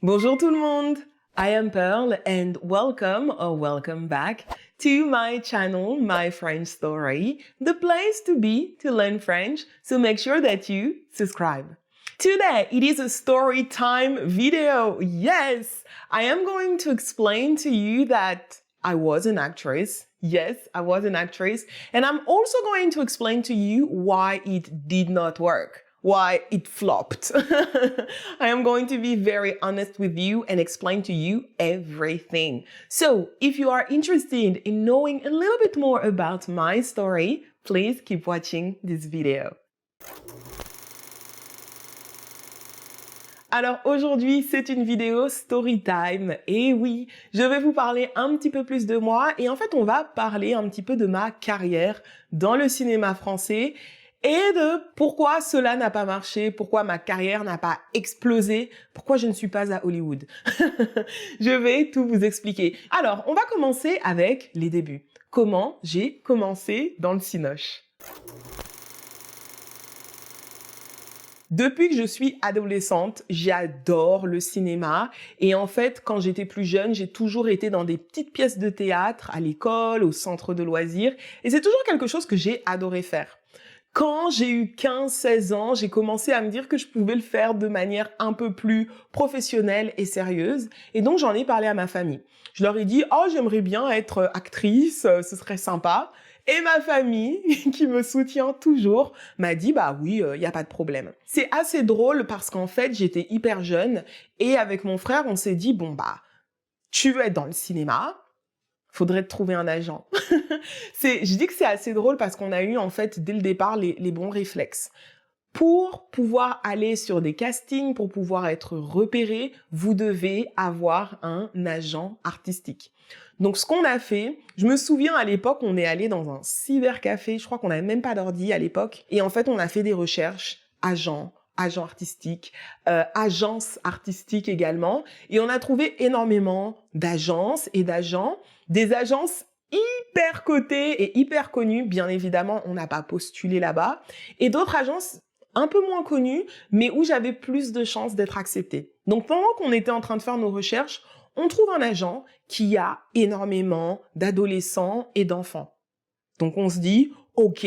Bonjour tout le monde! I am Pearl and welcome or welcome back to my channel, My French Story, the place to be to learn French, so make sure that you subscribe. Today, it is a story time video. Yes, I am going to explain to you that I was an actress. Yes, I was an actress. And I'm also going to explain to you why it did not work. Why it flopped. I am going to be very honest with you and explain to you everything. So, if you are interested in knowing a little bit more about my story, please keep watching this video. Alors aujourd'hui, c'est une vidéo story time. Et oui, je vais vous parler un petit peu plus de moi et en fait, on va parler un petit peu de ma carrière dans le cinéma français et de pourquoi cela n'a pas marché, pourquoi ma carrière n'a pas explosé, pourquoi je ne suis pas à Hollywood. Je vais tout vous expliquer. Alors, on va commencer avec les débuts. Comment j'ai commencé dans le cinoche? Depuis que je suis adolescente, j'adore le cinéma et en fait, quand j'étais plus jeune, j'ai toujours été dans des petites pièces de théâtre, à l'école, au centre de loisirs et c'est toujours quelque chose que j'ai adoré faire. Quand j'ai eu 15-16 ans, j'ai commencé à me dire que je pouvais le faire de manière un peu plus professionnelle et sérieuse. Et donc, j'en ai parlé à ma famille. Je leur ai dit, oh, j'aimerais bien être actrice, ce serait sympa. Et ma famille, qui me soutient toujours, m'a dit, bah oui, y a pas de problème. C'est assez drôle parce qu'en fait, j'étais hyper jeune et avec mon frère, on s'est dit, bon bah, tu veux être dans le cinéma, faudrait te trouver un agent. Je dis que c'est assez drôle parce qu'on a eu en fait dès le départ les bons réflexes. Pour pouvoir aller sur des castings, pour pouvoir être repéré, vous devez avoir un agent artistique. Donc ce qu'on a fait, je me souviens à l'époque, on est allé dans un cybercafé, je crois qu'on n'avait même pas d'ordi à l'époque, et en fait on a fait des recherches, agent artistique, agence artistique également, et on a trouvé énormément d'agences et d'agents, des agences hyper cotées et hyper connues, bien évidemment, on n'a pas postulé là-bas, et d'autres agences un peu moins connues, mais où j'avais plus de chances d'être acceptée. Donc pendant qu'on était en train de faire nos recherches, on trouve un agent qui a énormément d'adolescents et d'enfants. Donc on se dit, ok,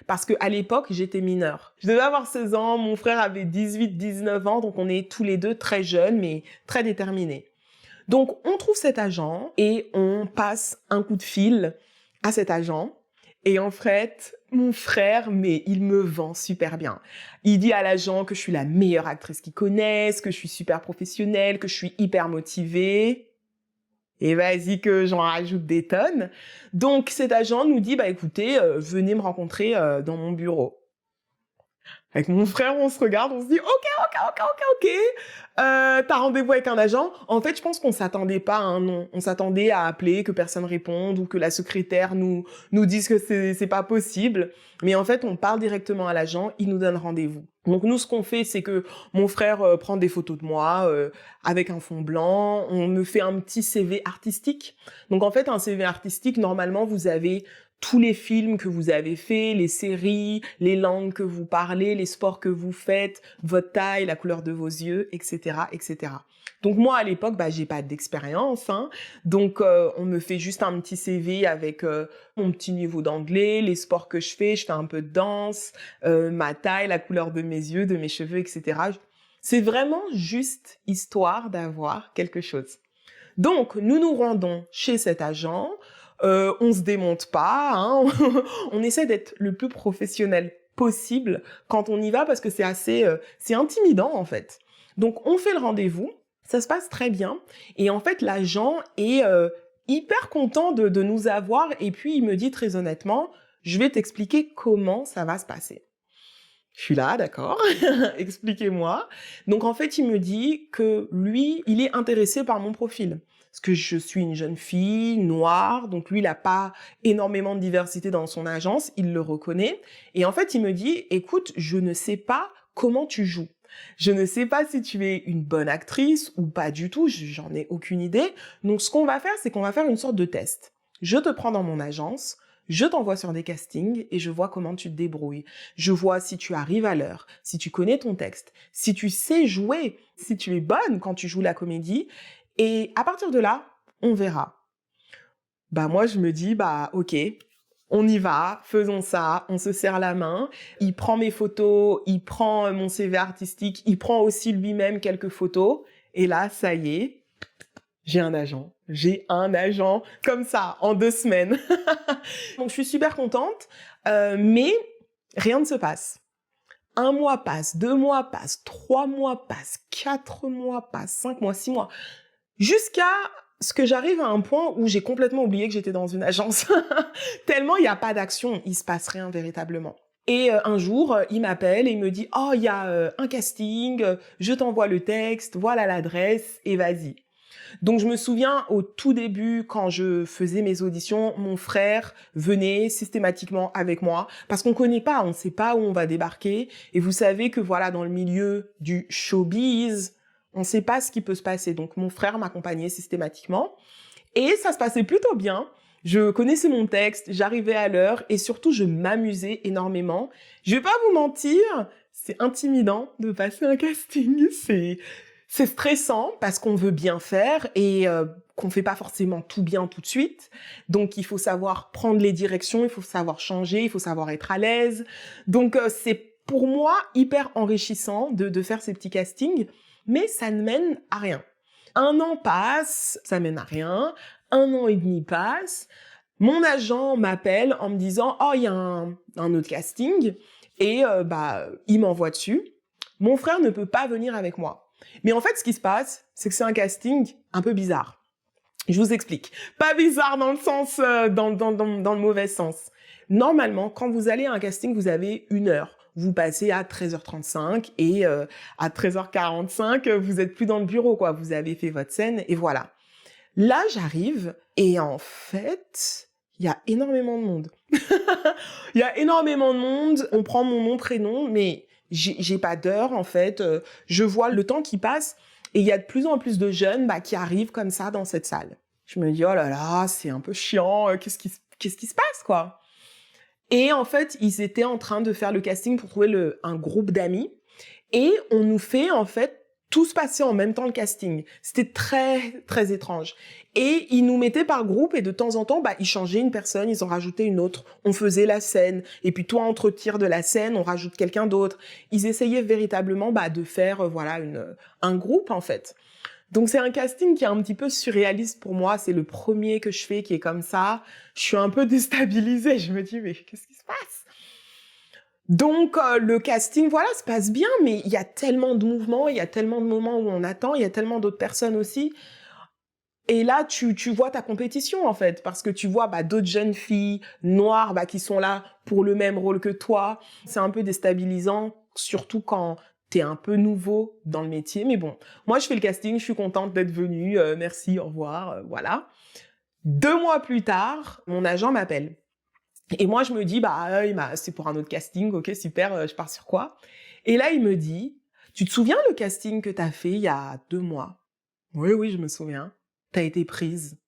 parce qu'à l'époque, j'étais mineure. Je devais avoir 16 ans, mon frère avait 18-19 ans, donc on est tous les deux très jeunes, mais très déterminés. Donc on trouve cet agent et on passe un coup de fil à cet agent. Et en fait, mon frère, mais il me vend super bien. Il dit à l'agent que je suis la meilleure actrice qu'il connaisse, que je suis super professionnelle, que je suis hyper motivée. Et vas-y que j'en rajoute des tonnes. Donc cet agent nous dit, bah écoutez, venez me rencontrer dans mon bureau. Avec mon frère, on se regarde, on se dit, ok, t'as rendez-vous avec un agent. En fait, je pense qu'on s'attendait pas à un nom. On s'attendait à appeler, que personne réponde ou que la secrétaire nous dise que c'est pas possible. Mais en fait, on parle directement à l'agent, il nous donne rendez-vous. Donc nous, ce qu'on fait, c'est que mon frère prend des photos de moi avec un fond blanc. On me fait un petit CV artistique. Donc en fait, un CV artistique, normalement, vous avez tous les films que vous avez faits, les séries, les langues que vous parlez, les sports que vous faites, votre taille, la couleur de vos yeux, etc., etc. Donc moi, à l'époque, bah, j'ai pas d'expérience, hein. Donc on me fait juste un petit CV avec mon petit niveau d'anglais, les sports que je fais un peu de danse, ma taille, la couleur de mes yeux, de mes cheveux, etc. C'est vraiment juste histoire d'avoir quelque chose. Donc, nous nous rendons chez cet agent, on se démonte pas, hein, on essaie d'être le plus professionnel possible quand on y va parce que c'est assez, c'est intimidant en fait. Donc, on fait le rendez-vous, ça se passe très bien et en fait, l'agent est hyper content de nous avoir et puis il me dit très honnêtement, je vais t'expliquer comment ça va se passer. Je suis là, d'accord, expliquez-moi. Donc en fait, il me dit que lui, il est intéressé par mon profil. Parce que je suis une jeune fille, noire, donc lui, il n'a pas énormément de diversité dans son agence, il le reconnaît. Et en fait, il me dit, écoute, je ne sais pas comment tu joues. Je ne sais pas si tu es une bonne actrice ou pas du tout, j'en ai aucune idée. Donc ce qu'on va faire, c'est qu'on va faire une sorte de test. Je te prends dans mon agence, Je t'envoie sur des castings et je vois comment tu te débrouilles. Je vois si tu arrives à l'heure, si tu connais ton texte, si tu sais jouer, si tu es bonne quand tu joues la comédie. Et à partir de là, on verra. Bah moi, je me dis, bah ok, on y va, faisons ça, on se serre la main. Il prend mes photos, il prend mon CV artistique, il prend aussi lui-même quelques photos. Et là, ça y est, j'ai un agent. J'ai un agent comme ça, en 2 semaines. Donc, je suis super contente, mais rien ne se passe. 1 mois passe, 2 mois passent, 3 mois passent, 4 mois passent, 5 mois, 6 mois. Jusqu'à ce que j'arrive à un point où j'ai complètement oublié que j'étais dans une agence. Tellement il n'y a pas d'action, il se passe rien véritablement. Et un jour, il m'appelle et il me dit « Oh, il y a un casting, je t'envoie le texte, voilà l'adresse et vas-y. » Donc je me souviens au tout début, quand je faisais mes auditions, mon frère venait systématiquement avec moi parce qu'on connaît pas, on ne sait pas où on va débarquer. Et vous savez que voilà, dans le milieu du showbiz, on ne sait pas ce qui peut se passer. Donc mon frère m'accompagnait systématiquement et ça se passait plutôt bien. Je connaissais mon texte, j'arrivais à l'heure et surtout je m'amusais énormément. Je vais pas vous mentir, c'est intimidant de passer un casting, c'est stressant parce qu'on veut bien faire et qu'on fait pas forcément tout bien tout de suite. Donc, il faut savoir prendre les directions, il faut savoir changer, il faut savoir être à l'aise. Donc, c'est pour moi hyper enrichissant de faire ces petits castings, mais ça ne mène à rien. 1 an passe, ça mène à rien. 1 an et demi passe. Mon agent m'appelle en me disant « Oh, il y a un autre casting. » Et il m'envoie dessus. Mon frère ne peut pas venir avec moi. Mais en fait, ce qui se passe, c'est que c'est un casting un peu bizarre. Je vous explique. Pas bizarre dans le sens, dans le mauvais sens. Normalement, quand vous allez à un casting, vous avez 1 heure. Vous passez à 13h35 et à 13h45, vous êtes plus dans le bureau, quoi. Vous avez fait votre scène et voilà. Là, j'arrive et en fait, il y a énormément de monde. Il y a énormément de monde. On prend mon nom, prénom, mais j'ai pas d'heure en fait. Je vois le temps qui passe et il y a de plus en plus de jeunes qui arrivent comme ça dans cette salle. Je me dis oh là là, c'est un peu chiant. Qu'est-ce qui se passe quoi? Et en fait, ils étaient en train de faire le casting pour trouver un groupe d'amis et on nous fait en fait tous passer en même temps le casting. C'était très très étrange. Et ils nous mettaient par groupe et de temps en temps, ils changeaient une personne, ils en rajoutaient une autre. On faisait la scène. Et puis toi, entre tirs de la scène, on rajoute quelqu'un d'autre. Ils essayaient véritablement de faire un groupe en fait. Donc c'est un casting qui est un petit peu surréaliste pour moi. C'est le premier que je fais qui est comme ça. Je suis un peu déstabilisée. Je me dis mais qu'est-ce qui se passe? Donc le casting, voilà, se passe bien, mais il y a tellement de mouvements, il y a tellement de moments où on attend, il y a tellement d'autres personnes aussi. Et là, tu vois ta compétition, en fait, parce que tu vois d'autres jeunes filles noires qui sont là pour le même rôle que toi. C'est un peu déstabilisant, surtout quand t'es un peu nouveau dans le métier. Mais bon, moi, je fais le casting, je suis contente d'être venue. Merci, au revoir, voilà. 2 mois plus tard, mon agent m'appelle. Et moi, je me dis, c'est pour un autre casting, ok, super, je pars sur quoi? Et là, il me dit, tu te souviens le casting que t'as fait il y a 2 mois? Oui, je me souviens. T'as été prise.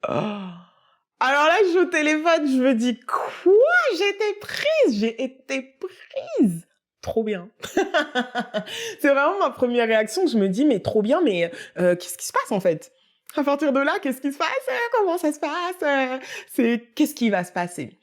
Oh. Alors là, je suis au téléphone, je me dis, quoi? J'ai été prise? J'ai été prise? Trop bien. C'est vraiment ma première réaction. Je me dis, mais trop bien, mais qu'est-ce qui se passe en fait? À partir de là, qu'est-ce qui se passe? Comment ça se passe? Qu'est-ce qui va se passer?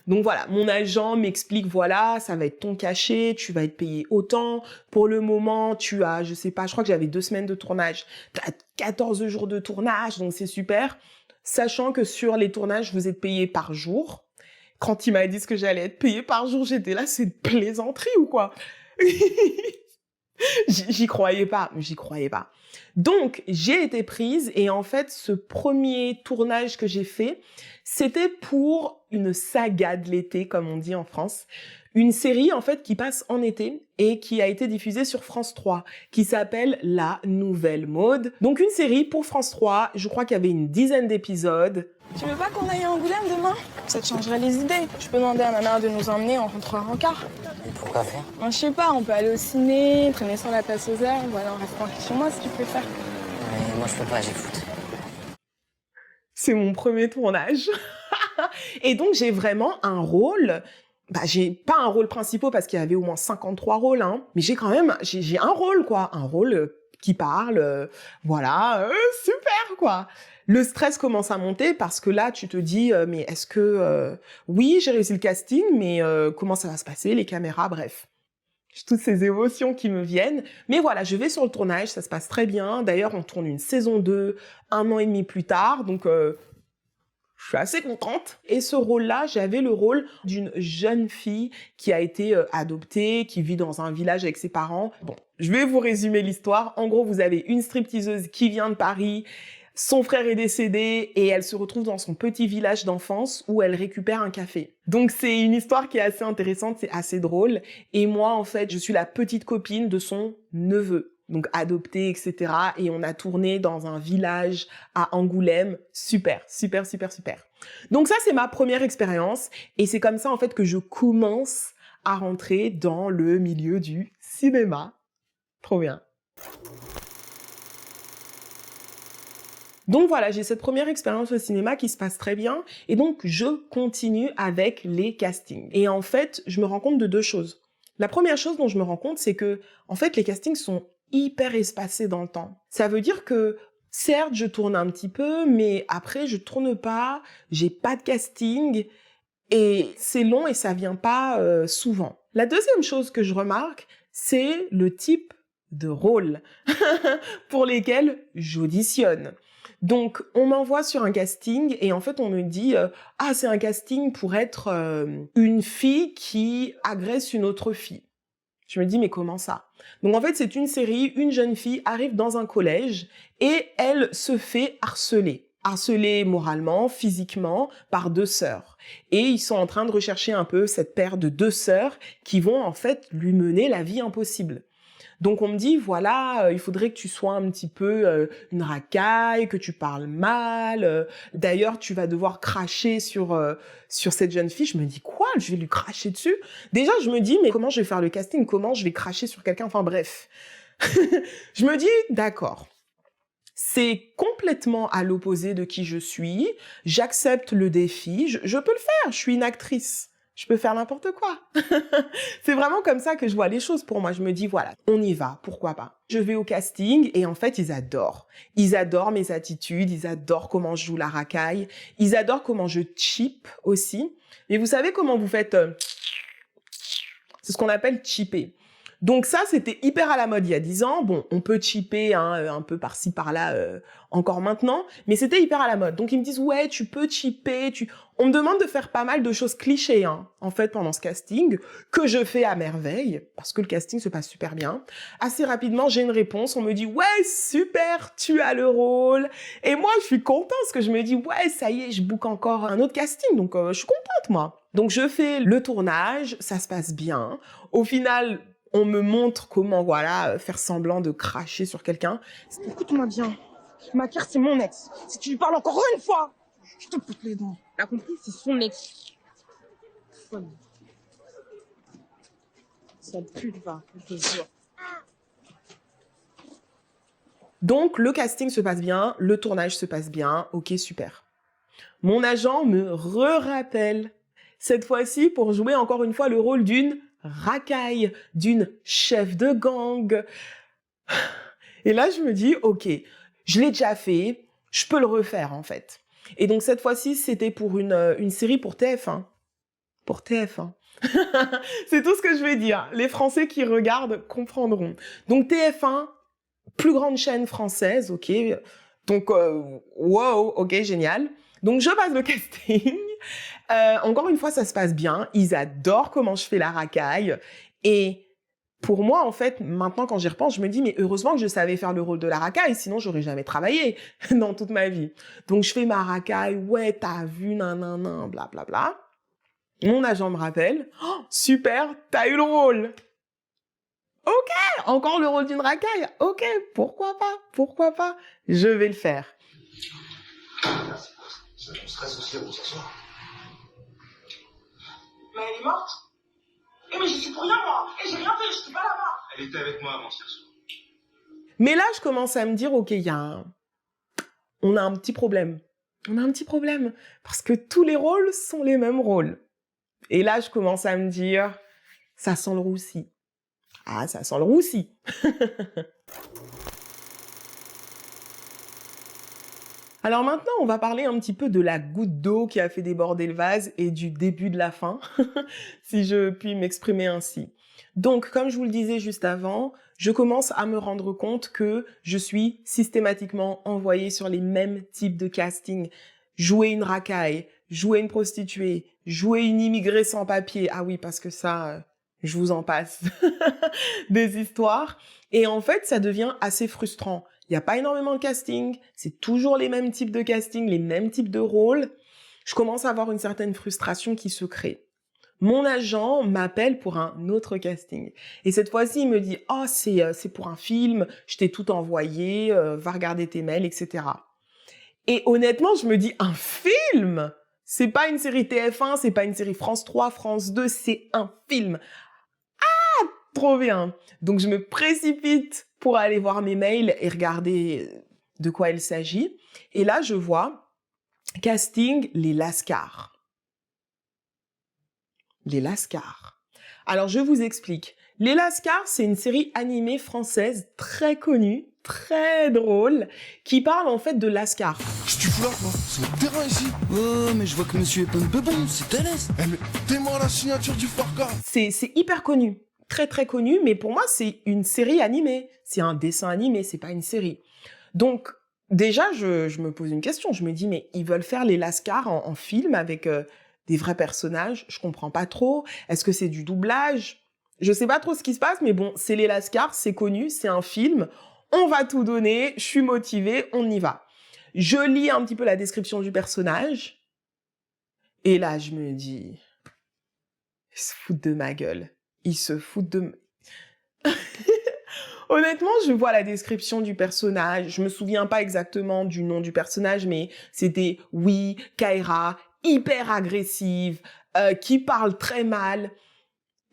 Donc voilà, mon agent m'explique, voilà, ça va être ton cachet, tu vas être payé autant. Pour le moment, tu as, je sais pas, je crois que j'avais 2 semaines de tournage. Tu as 14 jours de tournage, donc c'est super. Sachant que sur les tournages, vous êtes payé par jour. Quand il m'a dit que j'allais être payé par jour, j'étais là, c'est une plaisanterie ou quoi? J'y croyais pas. Donc, j'ai été prise et en fait, ce premier tournage que j'ai fait, c'était pour une saga de l'été, comme on dit en France. Une série, en fait, qui passe en été et qui a été diffusée sur France 3, qui s'appelle La Nouvelle Mode. Donc, une série pour France 3. Je crois qu'il y avait une 10aine d'épisodes. Tu veux pas qu'on aille à Angoulême demain? Ça te changerait les idées. Je peux demander à ma mère de nous emmener, on rentrera en car. Et pourquoi faire? Moi, je sais pas, on peut aller au ciné, traîner sur la place aux Arts, ou alors on reste tranquille chez moi si tu préfères. Mais moi je peux pas, j'ai foot. C'est mon premier tournage. Et donc, j'ai vraiment un rôle. J'ai pas un rôle principal parce qu'il y avait au moins 53 rôles, hein. Mais j'ai quand même, j'ai un rôle, quoi. Un rôle qui parle, voilà, super, quoi. Le stress commence à monter parce que là, tu te dis, mais est-ce que... oui, j'ai réussi le casting, mais comment ça va se passer, les caméras, bref. J'ai toutes ces émotions qui me viennent. Mais voilà, je vais sur le tournage, ça se passe très bien. D'ailleurs, on tourne une saison 2, 1 an et demi plus tard, donc je suis assez contente. Et ce rôle-là, j'avais le rôle d'une jeune fille qui a été adoptée, qui vit dans un village avec ses parents. Bon, je vais vous résumer l'histoire. En gros, vous avez une stripteaseuse qui vient de Paris. Son frère est décédé et elle se retrouve dans son petit village d'enfance où elle récupère un café. Donc c'est une histoire qui est assez intéressante, c'est assez drôle. Et moi, en fait, je suis la petite copine de son neveu, donc adopté, etc. Et on a tourné dans un village à Angoulême. Super, super, super, super. Donc ça, c'est ma première expérience. Et c'est comme ça, en fait, que je commence à rentrer dans le milieu du cinéma. Trop bien. Donc voilà, j'ai cette première expérience au cinéma qui se passe très bien et donc je continue avec les castings. Et en fait, je me rends compte de deux choses. La première chose dont je me rends compte, c'est que en fait, les castings sont hyper espacés dans le temps. Ça veut dire que certes, je tourne un petit peu, mais après, je tourne pas, j'ai pas de casting et c'est long et ça vient pas souvent. La deuxième chose que je remarque, c'est le type de rôle pour lesquels j'auditionne. Donc, on m'envoie sur un casting et en fait, on me dit « Ah, c'est un casting pour être une fille qui agresse une autre fille. » Je me dis « Mais comment ça ?» Donc, en fait, c'est une série, une jeune fille arrive dans un collège et elle se fait harceler. Harcelée moralement, physiquement, par deux sœurs. Et ils sont en train de rechercher un peu cette paire de deux sœurs qui vont en fait lui mener la vie impossible. Donc on me dit, voilà, il faudrait que tu sois un petit peu une racaille, que tu parles mal. D'ailleurs, tu vas devoir cracher sur cette jeune fille. Je me dis, quoi? Je vais lui cracher dessus? Déjà, je me dis, mais comment je vais faire le casting? Comment je vais cracher sur quelqu'un? Enfin bref. Je me dis, d'accord. C'est complètement à l'opposé de qui je suis. J'accepte le défi. Je peux le faire. Je suis une actrice. Je peux faire n'importe quoi. C'est vraiment comme ça que je vois les choses pour moi. Je me dis, voilà, on y va, pourquoi pas. Je vais au casting et en fait, ils adorent. Ils adorent mes attitudes, ils adorent comment je joue la racaille, ils adorent comment je cheap aussi. Et vous savez comment vous faites... c'est ce qu'on appelle cheaper. Donc ça, c'était hyper à la mode il y a 10 ans. Bon, on peut cheaper un peu par-ci, par-là encore maintenant, mais c'était hyper à la mode. Donc ils me disent, ouais, tu peux cheaper. On me demande de faire pas mal de choses clichés, en fait, pendant ce casting, que je fais à merveille, parce que le casting se passe super bien. Assez rapidement, j'ai une réponse. On me dit, ouais, super, tu as le rôle. Et moi, je suis contente, parce que je me dis, ouais, ça y est, je book encore un autre casting. Donc, je suis contente, moi. Donc, je fais le tournage, ça se passe bien. Au final... on me montre comment, voilà, faire semblant de cracher sur quelqu'un. Écoute-moi bien. Macar, c'est mon ex. Si tu lui parles encore une fois, je te pète les dents. T'as compris? C'est son ex. Folle. Ça pue, va, je te jure. Donc, le casting se passe bien, le tournage se passe bien. Ok, super. Mon agent me rappelle cette fois-ci pour jouer encore une fois le rôle d'une racaille, d'une chef de gang. Et là, je me dis, ok, je l'ai déjà fait, je peux le refaire en fait. Et donc cette fois-ci, c'était pour une série pour TF1. Pour TF1. C'est tout ce que je vais dire. Les Français qui regardent comprendront. Donc TF1, plus grande chaîne française, ok. Donc, wow, ok, génial. Donc je passe le casting. Encore une fois, ça se passe bien. Ils adorent comment je fais la racaille. Et pour moi, en fait, maintenant, quand j'y repense, je me dis, mais heureusement que je savais faire le rôle de la racaille, sinon j'aurais jamais travaillé dans toute ma vie. Donc, je fais ma racaille. Ouais, t'as vu, nanana, blablabla. Mon agent me rappelle. Oh, super, t'as eu le rôle. Ok, encore le rôle d'une racaille. Ok, pourquoi pas, je vais le faire. C'est ton stress aussi à vous s'asseoir. Mais elle est morte. Eh mais j'y suis pour rien, moi. Et j'ai rien fait, je suis pas là-bas. Elle était avec moi avant-hier soir. Mais là, je commence à me dire, ok, on a un petit problème. on a un petit problème parce que tous les rôles sont les mêmes rôles. Et là, je commence à me dire, ça sent le roussi. Ah, ça sent le roussi. Alors maintenant, on va parler un petit peu de la goutte d'eau qui a fait déborder le vase et du début de la fin, si je puis m'exprimer ainsi. Donc, comme je vous le disais juste avant, je commence à me rendre compte que je suis systématiquement envoyée sur les mêmes types de casting. Jouer une racaille, jouer une prostituée, jouer une immigrée sans papier. Ah oui, parce que ça, je vous en passe. Des histoires. Et en fait, ça devient assez frustrant. Il n'y a pas énormément de casting, c'est toujours les mêmes types de casting, les mêmes types de rôles. Je commence à avoir une certaine frustration qui se crée. Mon agent m'appelle pour un autre casting. Et cette fois-ci, il me dit « Oh, c'est pour un film, je t'ai tout envoyé, va regarder tes mails, etc. » Et honnêtement, je me dis « Un film ? C'est pas une série TF1, c'est pas une série France 3, France 2, c'est un film. » Trop bien. Donc, je me précipite pour aller voir mes mails et regarder de quoi il s'agit. Et là, je vois casting Les Lascars. Les Lascars. Alors, je vous explique. Les Lascars, c'est une série animée française très connue, très drôle, qui parle en fait de Lascars. Qu'est-ce que tu fous là, toi? C'est votre terrain ici. Oh, mais je vois que monsieur est pas un peu bon, c'est à l'aise. Eh, mais t'es-moi la signature du Farca. C'est hyper connu. Très très connu, mais pour moi, c'est une série animée. C'est un dessin animé, c'est pas une série. Donc, déjà, je me pose une question. Je me dis, mais ils veulent faire les Lascars en film avec des vrais personnages. Je comprends pas trop. Est-ce que c'est du doublage? Je sais pas trop ce qui se passe, mais bon, c'est les Lascars, c'est connu, c'est un film. On va tout donner, je suis motivée, on y va. Je lis un petit peu la description du personnage. Et là, je me dis, ils se foutent de ma gueule. Ils se foutent de... Honnêtement, je vois la description du personnage. Je me souviens pas exactement du nom du personnage, mais c'était, oui, Kaira, hyper agressive, qui parle très mal.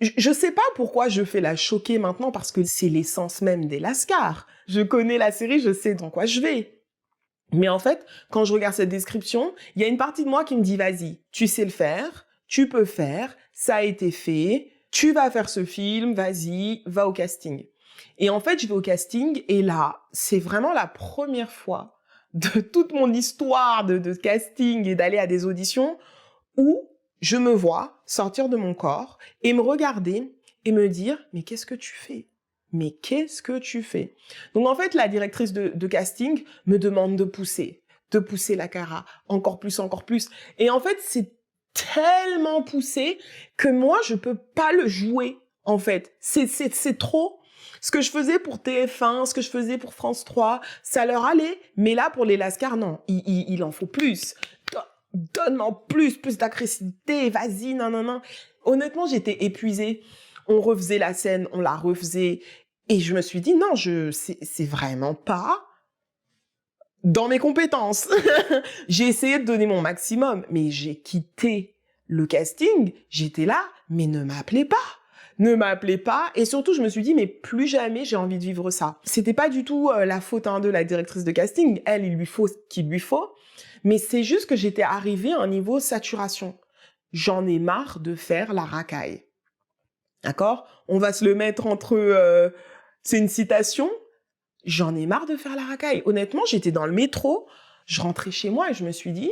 Je sais pas pourquoi je fais la choquer maintenant, parce que c'est l'essence même des Lascars. Je connais la série, je sais dans quoi je vais. Mais en fait, quand je regarde cette description, il y a une partie de moi qui me dit, vas-y, tu sais le faire, tu peux faire, ça a été fait, tu vas faire ce film, vas-y, va au casting. Et en fait, je vais au casting et là, c'est vraiment la première fois de toute mon histoire de casting et d'aller à des auditions où je me vois sortir de mon corps et me regarder et me dire « Mais qu'est-ce que tu fais ? Mais qu'est-ce que tu fais ?» Donc en fait, la directrice de casting me demande de pousser la Cara, encore plus, encore plus. Et en fait, c'est tellement poussé que moi, je peux pas le jouer, en fait. C'est trop. Ce que je faisais pour TF1, ce que je faisais pour France 3, ça leur allait. Mais là, pour les Lascars, non. Il en faut plus. Donne-moi plus d'agressivité. Vas-y, non, non, non. Honnêtement, j'étais épuisée. On refaisait la scène, on la refaisait. Et je me suis dit, non, c'est vraiment pas dans mes compétences. J'ai essayé de donner mon maximum, mais j'ai quitté le casting. J'étais là, mais ne m'appelez pas. Ne m'appelez pas. Et surtout, je me suis dit, mais plus jamais j'ai envie de vivre ça. C'était pas du tout la faute de la directrice de casting. Elle, il lui faut ce qu'il lui faut. Mais c'est juste que j'étais arrivée à un niveau saturation. J'en ai marre de faire la racaille. D'accord? On va se le mettre entre... c'est une citation. J'en ai marre de faire la racaille. Honnêtement, j'étais dans le métro, je rentrais chez moi et je me suis dit,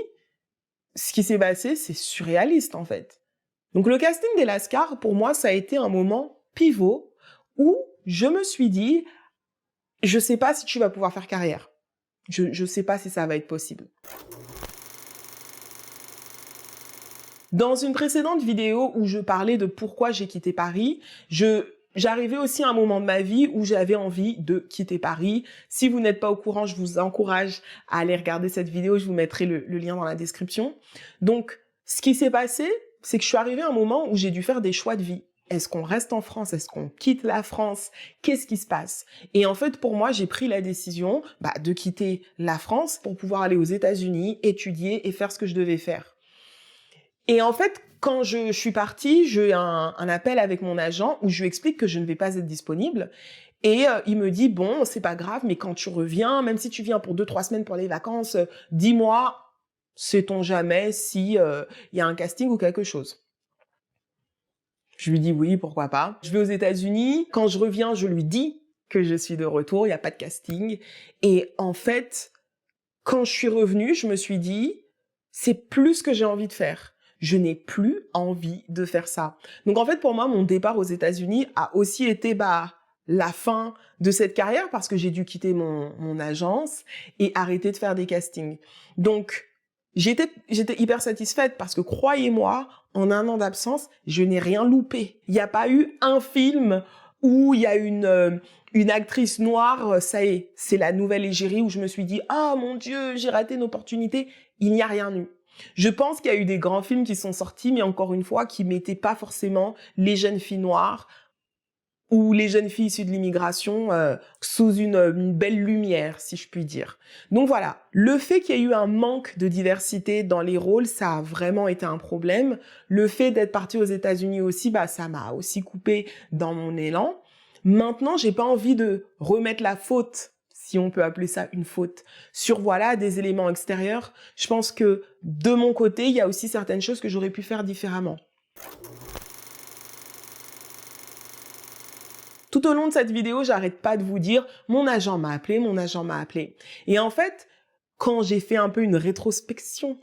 ce qui s'est passé, c'est surréaliste en fait. Donc le casting des Lascars, pour moi, ça a été un moment pivot où je me suis dit, je sais pas si tu vas pouvoir faire carrière. Je sais pas si ça va être possible. Dans une précédente vidéo où je parlais de pourquoi j'ai quitté Paris, j'arrivais aussi à un moment de ma vie où j'avais envie de quitter Paris. Si vous n'êtes pas au courant, je vous encourage à aller regarder cette vidéo. Je vous mettrai le lien dans la description. Donc, ce qui s'est passé, c'est que je suis arrivée à un moment où j'ai dû faire des choix de vie. Est-ce qu'on reste en France? Est-ce qu'on quitte la France? Qu'est-ce qui se passe? Et en fait, pour moi, j'ai pris la décision de quitter la France pour pouvoir aller aux États-Unis, étudier et faire ce que je devais faire. Et en fait, quand je suis partie, j'ai eu un appel avec mon agent où je lui explique que je ne vais pas être disponible. Et il me dit, bon, c'est pas grave, mais quand tu reviens, même si tu viens pour 2-3 semaines pour les vacances, dis-moi, Sait-on jamais si y a un casting ou quelque chose. Je lui dis oui, pourquoi pas. Je vais aux États-Unis. Quand je reviens, je lui dis que je suis de retour, il n'y a pas de casting. Et en fait, quand je suis revenue, je me suis dit, c'est plus ce que j'ai envie de faire. Je n'ai plus envie de faire ça. Donc en fait, pour moi, mon départ aux États-Unis a aussi été la fin de cette carrière parce que j'ai dû quitter mon agence et arrêter de faire des castings. Donc, j'étais hyper satisfaite parce que croyez-moi, en 1 an d'absence, je n'ai rien loupé. Il n'y a pas eu un film où il y a une actrice noire, ça y est, c'est la nouvelle égérie où je me suis dit « Ah mon Dieu, j'ai raté une opportunité ». Il n'y a rien eu. Je pense qu'il y a eu des grands films qui sont sortis, mais encore une fois, qui mettaient pas forcément les jeunes filles noires ou les jeunes filles issues de l'immigration sous une belle lumière, si je puis dire. Donc voilà, le fait qu'il y ait eu un manque de diversité dans les rôles, ça a vraiment été un problème. Le fait d'être partie aux États-Unis aussi, ça m'a aussi coupé dans mon élan. Maintenant, j'ai pas envie de remettre la faute, si on peut appeler ça une faute, sur des éléments extérieurs. Je pense que de mon côté, il y a aussi certaines choses que j'aurais pu faire différemment. Tout au long de cette vidéo, j'arrête pas de vous dire « mon agent m'a appelé, mon agent m'a appelé ». Et en fait, quand j'ai fait un peu une rétrospection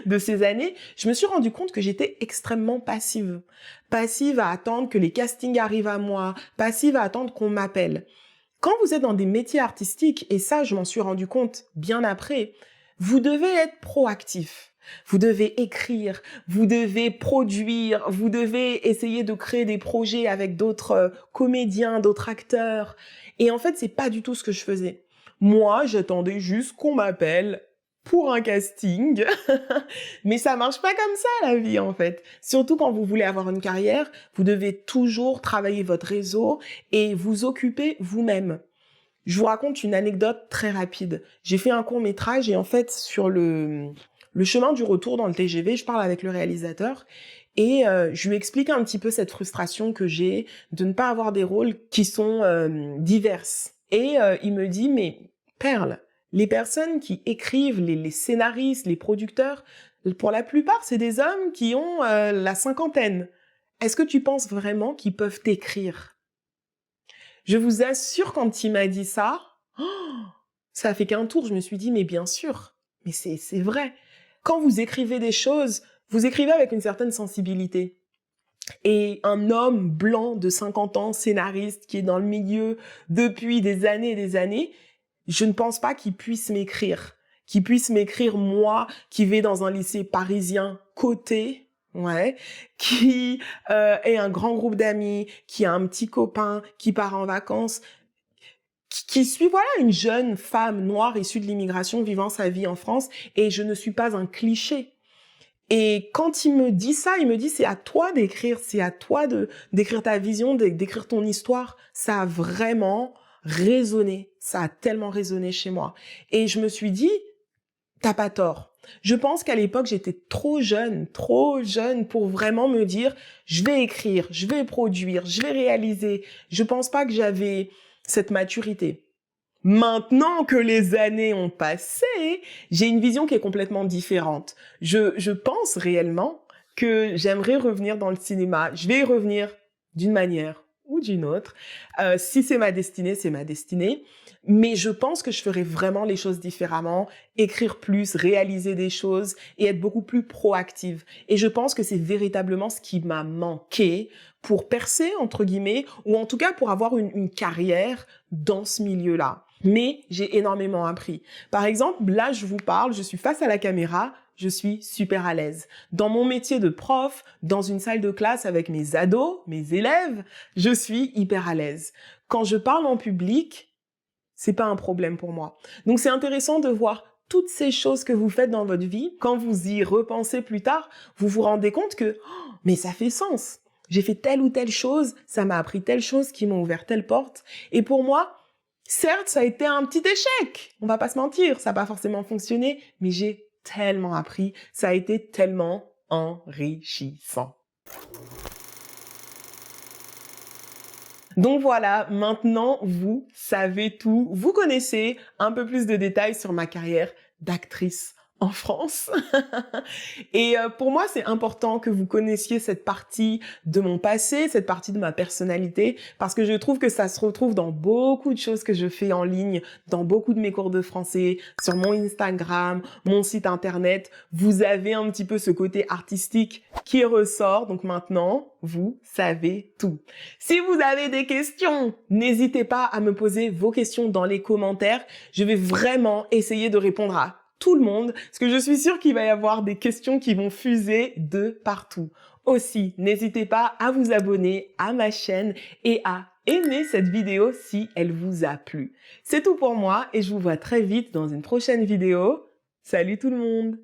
de ces années, je me suis rendu compte que j'étais extrêmement passive. Passive à attendre que les castings arrivent à moi, passive à attendre qu'on m'appelle. Quand vous êtes dans des métiers artistiques, et ça je m'en suis rendu compte bien après, vous devez être proactif. Vous devez écrire, vous devez produire, vous devez essayer de créer des projets avec d'autres comédiens, d'autres acteurs. Et en fait, c'est pas du tout ce que je faisais. Moi, j'attendais juste qu'on m'appelle pour un casting. Mais ça marche pas comme ça, la vie, en fait. Surtout quand vous voulez avoir une carrière, vous devez toujours travailler votre réseau et vous occuper vous-même. Je vous raconte une anecdote très rapide. J'ai fait un court-métrage et en fait, sur le chemin du retour dans le TGV, je parle avec le réalisateur et je lui explique un petit peu cette frustration que j'ai de ne pas avoir des rôles qui sont diverses. Et il me dit, mais Perle, les personnes qui écrivent, les scénaristes, les producteurs, pour la plupart, c'est des hommes qui ont la 50aine. Est-ce que tu penses vraiment qu'ils peuvent écrire ? Je vous assure, quand il m'a dit ça, ça a fait qu'un tour. Je me suis dit, mais bien sûr, mais c'est vrai. Quand vous écrivez des choses, vous écrivez avec une certaine sensibilité. Et un homme blanc de 50 ans, scénariste, qui est dans le milieu depuis des années et des années, je ne pense pas qu'il puisse m'écrire. Qu'il puisse m'écrire, moi, qui vais dans un lycée parisien coté, qui est un grand groupe d'amis, qui a un petit copain, qui part en vacances, qui suis une jeune femme noire issue de l'immigration vivant sa vie en France, et je ne suis pas un cliché. Et quand il me dit ça, il me dit c'est à toi d'écrire, c'est à toi d'écrire ta vision, d'écrire ton histoire. Ça a vraiment résonné, ça a tellement résonné chez moi. Et je me suis dit, t'as pas tort. Je pense qu'à l'époque, j'étais trop jeune pour vraiment me dire, je vais écrire, je vais produire, je vais réaliser. Je pense pas que j'avais cette maturité. Maintenant que les années ont passé, j'ai une vision qui est complètement différente. Je pense réellement que j'aimerais revenir dans le cinéma. Je vais y revenir d'une manière ou d'une autre. Si c'est ma destinée, c'est ma destinée. Mais je pense que je ferais vraiment les choses différemment, écrire plus, réaliser des choses et être beaucoup plus proactive. Et je pense que c'est véritablement ce qui m'a manqué pour percer, entre guillemets, ou en tout cas pour avoir une carrière dans ce milieu-là. Mais j'ai énormément appris. Par exemple, là, je vous parle, je suis face à la caméra, je suis super à l'aise. Dans mon métier de prof, dans une salle de classe avec mes ados, mes élèves, je suis hyper à l'aise. Quand je parle en public, c'est pas un problème pour moi. Donc c'est intéressant de voir toutes ces choses que vous faites dans votre vie. Quand vous y repensez plus tard, vous vous rendez compte que mais ça fait sens. J'ai fait telle ou telle chose, ça m'a appris telle chose qui m'a ouvert telle porte. Et pour moi, certes, ça a été un petit échec. On va pas se mentir, ça n'a pas forcément fonctionné, mais j'ai tellement appris. Ça a été tellement enrichissant. Donc voilà, maintenant vous savez tout, vous connaissez un peu plus de détails sur ma carrière d'actrice en France. Et pour moi, c'est important que vous connaissiez cette partie de mon passé, cette partie de ma personnalité, parce que je trouve que ça se retrouve dans beaucoup de choses que je fais en ligne, dans beaucoup de mes cours de français, sur mon Instagram, mon site internet. Vous avez un petit peu ce côté artistique qui ressort, donc maintenant, vous savez tout. Si vous avez des questions, n'hésitez pas à me poser vos questions dans les commentaires. Je vais vraiment essayer de répondre à tout le monde, parce que je suis sûre qu'il va y avoir des questions qui vont fuser de partout. Aussi, n'hésitez pas à vous abonner à ma chaîne et à aimer cette vidéo si elle vous a plu. C'est tout pour moi et je vous vois très vite dans une prochaine vidéo. Salut tout le monde!